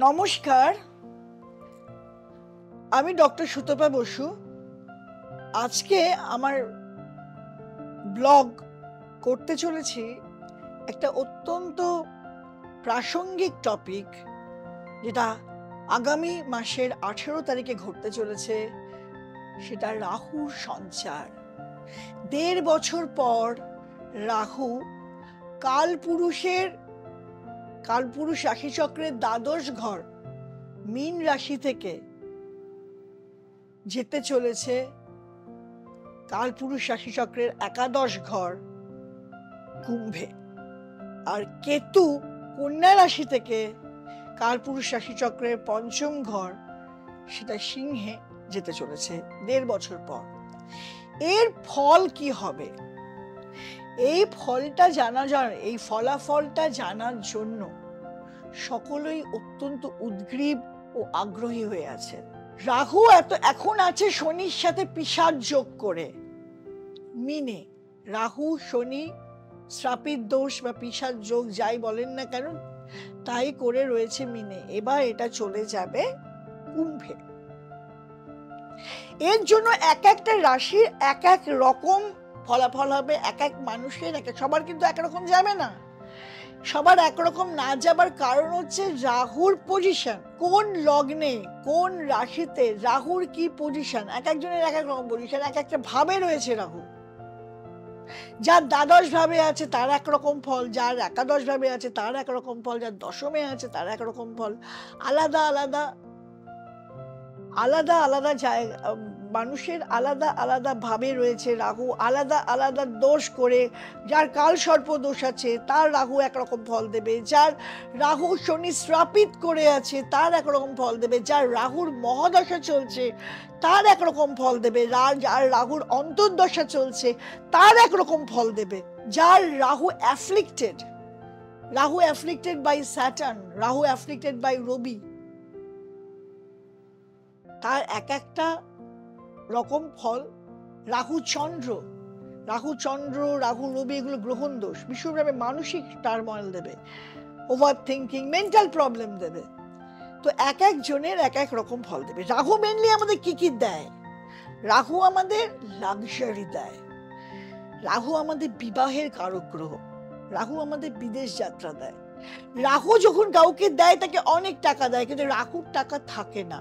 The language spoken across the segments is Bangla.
নমস্কার, আমি ডক্টর সুতপা বসু। আজকে আমার ব্লগ করতে চলেছি একটা অত্যন্ত প্রাসঙ্গিক টপিক, যেটা আগামী মাসের 18 তারিখে ঘটতে চলেছে। সেটা রাহুর সঞ্চার। 1.5 বছর পর রাহু কালপুরুষ রাশিচক্রের দ্বাদশ ঘর মীন রাশি থেকে যেতে চলেছে কালপুরুষ রাশিচক্রের একাদশ ঘর কুম্ভে। আর কেতু কন্যা রাশি থেকে কালপুরুষ রাশিচক্রের পঞ্চম ঘর, সেটা সিংহে যেতে চলেছে 1.5 বছর পর। এর ফল কি হবে? এই ফলাফলটা জানার জন্য সকলেই অত্যন্ত উদ্গ্রীব ও আগ্রহী হয়ে আছে। রাহু এখন আছে শনির সাথে পিশাচ যোগ করে মিনে। রাহু শনি শ্রাপিত দোষ বা পিশাচ যোগ যাই বলেন না কেন, তাই করে রয়েছে মিনে। এবার এটা চলে যাবে কুম্ভে। এর জন্য এক একটা রাশির এক এক রকম ফলাফল হবে। এক এক মানুষের সবার কিন্তু একরকম যাবে না। সবার একরকম না যাবার কারণ হচ্ছে রাহুর পজিশন, কোন লগ্নে কোন রাশিতে রাহুর কি পজিশন। এক একজনের এক এক রকম পজিশন, এক একটা ভাবে রয়েছে রাহু। যার দ্বাদশ ভাবে আছে তার একরকম ফল, যার একাদশ ভাবে আছে তার একরকম ফল, যার দশমে আছে তার একরকম ফল। আলাদা আলাদা আলাদা আলাদা জায়গা, মানুষের আলাদা আলাদা ভাবে রয়েছে রাহু। আলাদা আলাদা দোষ করে, যার কাল সর্প দোষ আছে তার রাহু একরকম ফল দেবে, যার রাহু শনি শ্রাপিত করে আছে তার একরকম ফল দেবে, যার রাহুর মহাদশা চলছে তার একরকম ফল দেবে, যার রাহুর অন্তর্দশা চলছে তার একরকম ফল দেবে, যার Rahu afflicted by Saturn, Rahu afflicted by Rabi, তার এক একটা রকম ফল। রাহু চন্দ্র, রাহু রবি, এগুলো গ্রহণ দোষ, বিশ্বভাবে মানসিক টার্ময়েল দেবে, ওভার থিঙ্কিং, মেন্টাল প্রবলেম দেবে। তো এক একজনের এক এক রকম ফল দেবে। রাহু মেনলি আমাদের কি দেয়? রাহু আমাদের লাক্সারি দেয়, রাহু আমাদের বিবাহের কারক গ্রহ, রাহু আমাদের বিদেশ যাত্রা দেয়। রাহু যখন কাউকে দেয় তাকে অনেক টাকা দেয়, কিন্তু রাহুর টাকা থাকে না।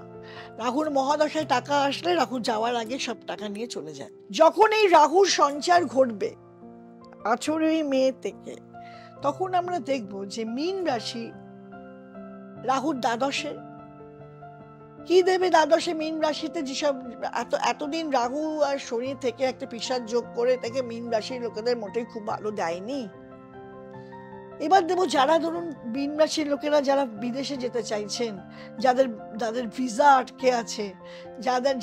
রাহুর মহাদশায় টাকা আসলে রাহু যাওয়ার আগে সব টাকা নিয়ে চলে যায়। যখন এই রাহুর সঞ্চার ঘটবে 18 মে থেকে, তখন আমরা দেখব যে মীন রাশি রাহুর দ্বাদশে কি দেবে। দ্বাদশে মীন রাশিতে যেসব এতদিন রাহু আর শনি থেকে একটা পিশাচ যোগ করে তাকে মীন রাশির লোকেদের মোটেই খুব ভালো দেয়নি। এবার দেবো যারা ধরুন মীন রাশির লোকেরা যারা বিদেশে যেতে চাইছেন, যাদের ভিসা আটকে আছে,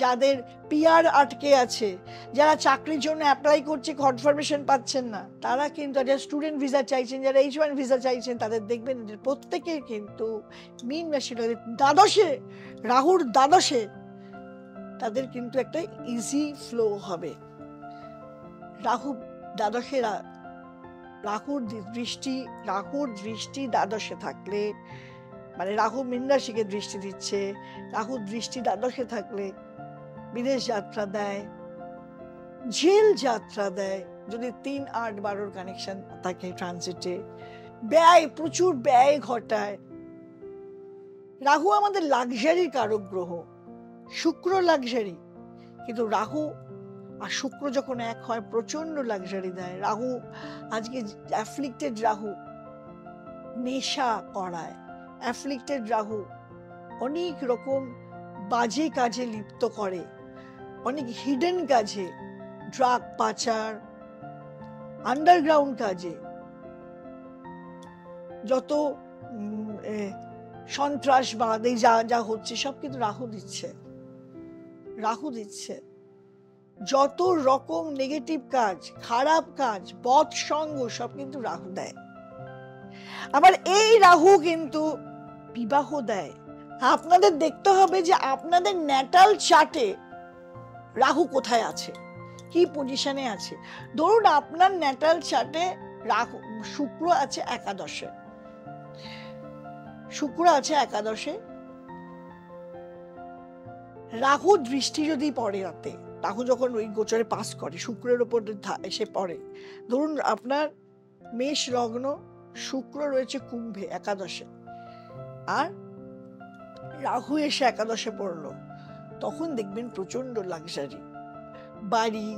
যাদের পিআর আটকে আছে, যারা চাকরির জন্য অ্যাপ্লাই করছে কনফার্মেশন পাচ্ছেন না, তারা কিন্তু, যারা স্টুডেন্ট ভিসা চাইছেন, যারা H1 ভিসা চাইছেন, তাদের দেখবেন প্রত্যেকের কিন্তু মীন রাশির দ্বাদশে, রাহুর দ্বাদশে তাদের কিন্তু একটা ইজি ফ্লো হবে। রাহু দ্বাদশে, রাহুর দৃষ্টি দ্বাদশে থাকলে, মানে রাহু মীন রাশিকে দৃষ্টি দিচ্ছে, রাহুর দৃষ্টি দ্বাদশে থাকলে বিদেশ যাত্রা দেয়, জেল যাত্রা দেয় যদি 3, 8, 12 কানেকশন থাকে ট্রানজিটে। প্রচুর ব্যয় ঘটায়। রাহু আমাদের লাক্সারির কারক গ্রহ, শুক্র লাক্সারি, কিন্তু রাহু আর শুক্র যখন এক হয় প্রচন্ড লাক্সারি দেয়। রাহু আজকে অ্যাফ্লিক্টেড রাহু নেশা করায়, অ্যাফ্লিক্টেড রাহু অনেক রকম বাজে কাজে লিপ্ত করে, অনেক হিডেন কাজে, ড্রাগ পাচার, আন্ডারগ্রাউন্ড কাজে, যত সন্ত্রাসবাদ যা হচ্ছে সব কিন্তু রাহু দিচ্ছে। যত রকম নেগেটিভ কাজ, খারাপ কাজ, বদ সঙ্গ সব কিন্তু রাহু দেয়। আবার এই রাহু কিন্তু বিবাহ দেয়। আপনাদের দেখতে হবে যে আপনাদের ন্যাটাল চার্টে রাহু কোথায় আছে, কি পজিশনে আছে। ধরুন আপনার ন্যাটাল চার্টে শুক্র আছে একাদশে, রাহু দৃষ্টি যদি পড়ে রাতে, রাহু যখন ওই গোচরে পাস করে শুক্রের উপর এসে পড়ে, ধরুন আপনার মেষ লগ্ন, শুক্র রয়েছে কুম্ভে একাদশে, আর রাহু এসে একাদশে পড়লো, তখন দেখবেন প্রচন্ড লাক্সারি, বাড়ি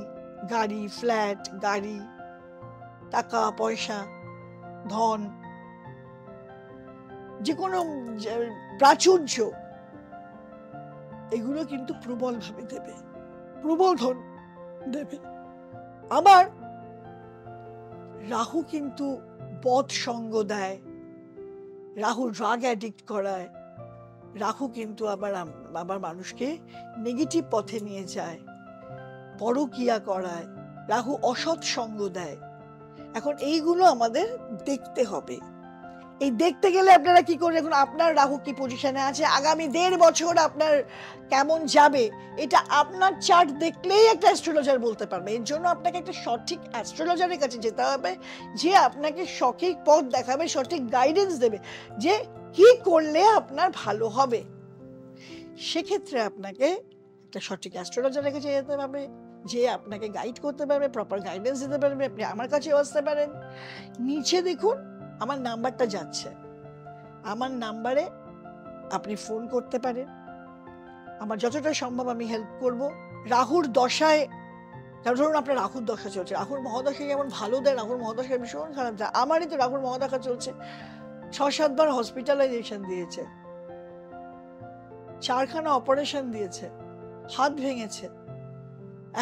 গাড়ি, ফ্ল্যাট, গাড়ি, টাকা পয়সা, ধন, যে কোনো প্রাচুর্য, এগুলো কিন্তু প্রবল ভাবে দেবে, প্রবল ধন দেবে। আবার রাহু কিন্তু বদ সঙ্গ দেয়, রাহু ড্রাগ অ্যাডিক্ট করায়, রাহু কিন্তু আবার মানুষকে নেগেটিভ পথে নিয়ে যায়, পরকীয়া করায়, রাহু অসৎ সঙ্গ দেয়। এখন এইগুলো আমাদের দেখতে হবে। এই দেখতে গেলে আপনারা কি করে, এখন আপনার রাহু কি পজিশনে আছে, আগামী 1.5 বছর আপনার কেমন যাবে, এটা আপনার চার্ট দেখলেই একটা অ্যাস্ট্রোলজার বলতে পারবে। এর জন্য আপনাকে একটা সঠিক অ্যাস্ট্রোলজারের কাছে যেতে হবে, যে আপনাকে সঠিক পথ দেখাবে, সঠিক গাইডেন্স দেবে, যে কি করলে আপনার ভালো হবে। সেক্ষেত্রে আপনাকে একটা সঠিক অ্যাস্ট্রোলজারের কাছে যেতে হবে, যে আপনাকে গাইড করতে পারবে, প্রপার গাইডেন্স দিতে পারবে। আপনি আমার কাছে আসতে পারেন। নিচে দেখুন আমার নাম্বারটা যাচ্ছে, আমার নাম্বারে আপনি ফোন করতে পারেন, আমার যতটা সম্ভব আমি হেল্প করব। রাহুর দশায়, ধরুন আপনার রাহুর দশা চলছে, রাহুর মহাদশা যেমন ভালো দেয়, রাহুর মহাদশা ভীষণ খারাপ দেয়। আমারই তো রাহুর মহাদশা চলছে, 6-7 বার হসপিটালাইজেশন দিয়েছে, 4খানা অপারেশন দিয়েছে, হাত ভেঙেছে,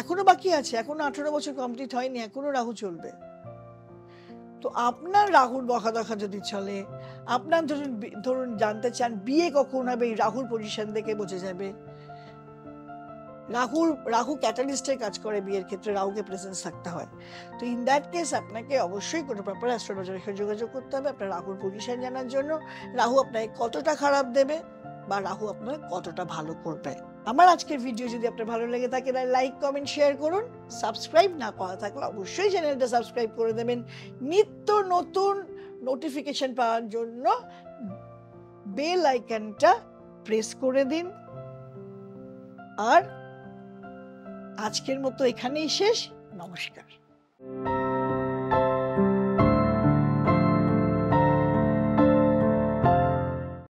এখনো বাকি আছে, এখনো 18 বছর কমপ্লিট হয়নি, এখনো রাহু চলবে। তো আপনার রাহুর বকাদখা যদি চলে, আপনার ধরুন জানতে চান বিয়ে কখন হবে, এই রাহুর পজিশন দেখে বোঝা যাবে। রাহু ক্যাটালিস্টের কাজ করে বিয়ের ক্ষেত্রে, রাহুকে প্রেজেন্স থাকতে হয়। তো ইন দ্যাট কেস আপনাকে অবশ্যই কোনো প্রপার অ্যাস্ট্রোলজারের সাথে যোগাযোগ করতে হবে আপনার রাহুর পজিশন জানার জন্য, রাহু আপনাকে কতটা খারাপ দেবে বা রাহু আপনার কতটা ভালো করবে। আমার আজকের ভিডিও যদি আপনার ভালো লেগে থাকে তাহলে লাইক, কমেন্ট, শেয়ার করুন। সাবস্ক্রাইব না করা থাকলে অবশ্যই চ্যানেলটা সাবস্ক্রাইব করে দেবেন। নিত্য নতুন নোটিফিকেশন পাওয়ার জন্য বেল আইকনটা প্রেস করে দিন। আর আজকের মতো এখানেই শেষ। নমস্কার।